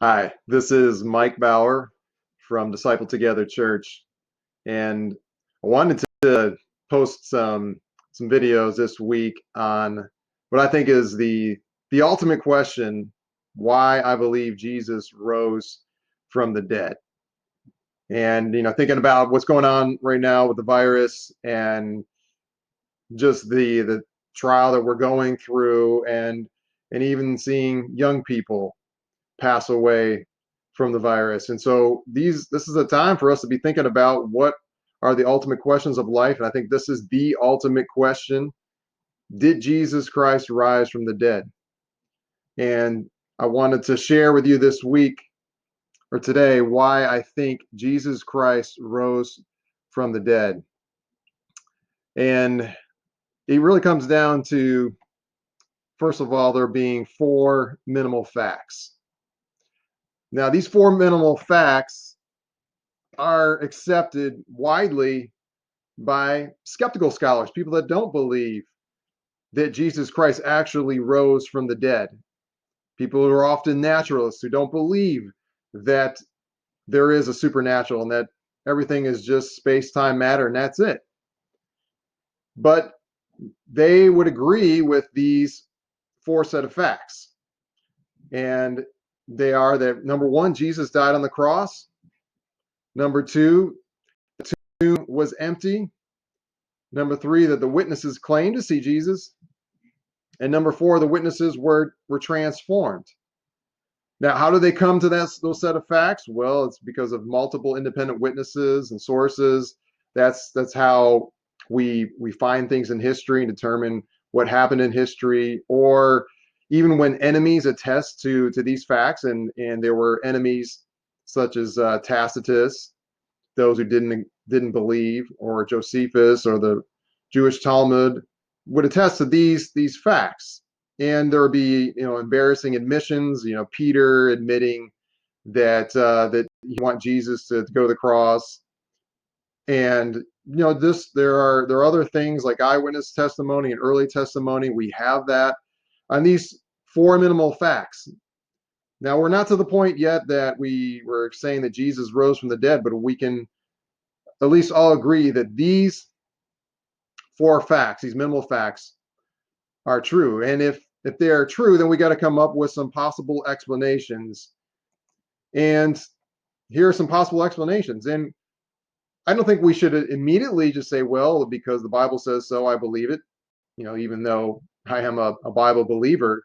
Hi, this is Mike Bauer from Disciple Together Church, and I wanted to post some videos this week on what I think is the ultimate question: why I believe Jesus rose from the dead. And thinking about what's going on right now with the virus and just the trial that we're going through, and even seeing young people pass away from the virus. And so this is a time for us to be thinking about what are the ultimate questions of life. And I think this is the ultimate question. Did Jesus Christ rise from the dead? And I wanted to share with you this week or today why I think Jesus Christ rose from the dead. And it really comes down to, first of all, there being four minimal facts. Now, these four minimal facts are accepted widely by skeptical scholars, people that don't believe that Jesus Christ actually rose from the dead, people who are often naturalists who don't believe that there is a supernatural and that everything is just space time matter and that's it. But they would agree with these four set of facts. And they are that number one, Jesus died on the cross. Number two, the tomb was empty. Number three, that the witnesses claimed to see Jesus. And number four, the witnesses were transformed. Now, how do they come to those set of facts? Well, it's because of multiple independent witnesses and sources. That's how we find things in history and determine what happened in history, or even when enemies attest to these facts, and there were enemies such as Tacitus, those who didn't believe, or Josephus, or the Jewish Talmud would attest to these facts. And there would be embarrassing admissions. Peter admitting that he want Jesus to go to the cross, and there are other things like eyewitness testimony and early testimony. We have that on these four minimal facts. Now, we're not to the point yet that we were saying that Jesus rose from the dead, but we can at least all agree that these four facts, these minimal facts, are true. And if they are true, then we got to come up with some possible explanations. And here are some possible explanations. And I don't think we should immediately just say, well, because the Bible says so, I believe it, even though I am a Bible believer.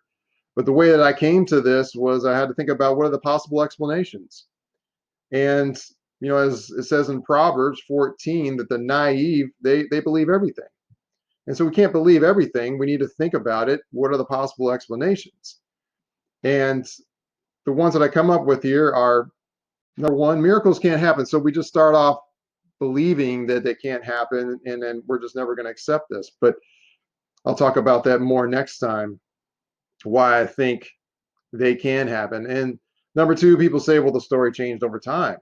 But the way that I came to this was I had to think about what are the possible explanations. And as it says in Proverbs 14, that the naive, they believe everything. And so we can't believe everything. We need to think about it. What are the possible explanations? And the ones that I come up with here are, number one, miracles can't happen. So we just start off believing that they can't happen, and then we're just never going to accept this. But I'll talk about that more next time, why I think they can happen. And number two, people say, well, the story changed over time.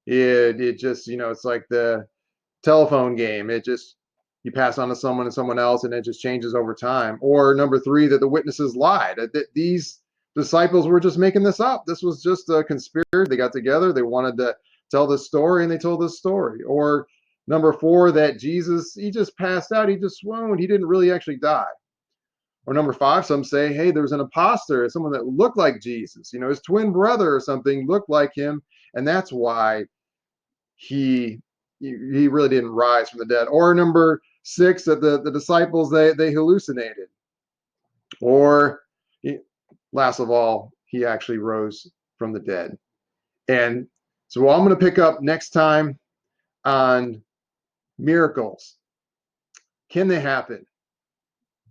It just, it's like the telephone game. It just, you pass on to someone and someone else, and it just changes over time. Or number three, that the witnesses lied. That these disciples were just making this up. This was just a conspiracy. They got together. They wanted to tell this story, and they told this story. Or number four, that Jesus, he just passed out. He just swooned. He didn't really actually die. Or number five, some say, hey, there was an imposter, someone that looked like Jesus. His twin brother or something looked like him, and that's why he he really didn't rise from the dead. Or number six, that the disciples they hallucinated. Or last of all, he actually rose from the dead. And so I'm going to pick up next time on miracles. Can they happen?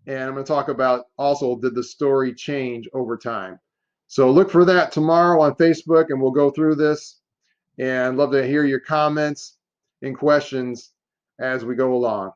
And I'm going to talk about also, did the story change over time? So look for that tomorrow on Facebook, and we'll go through this. And love to hear your comments and questions as we go along.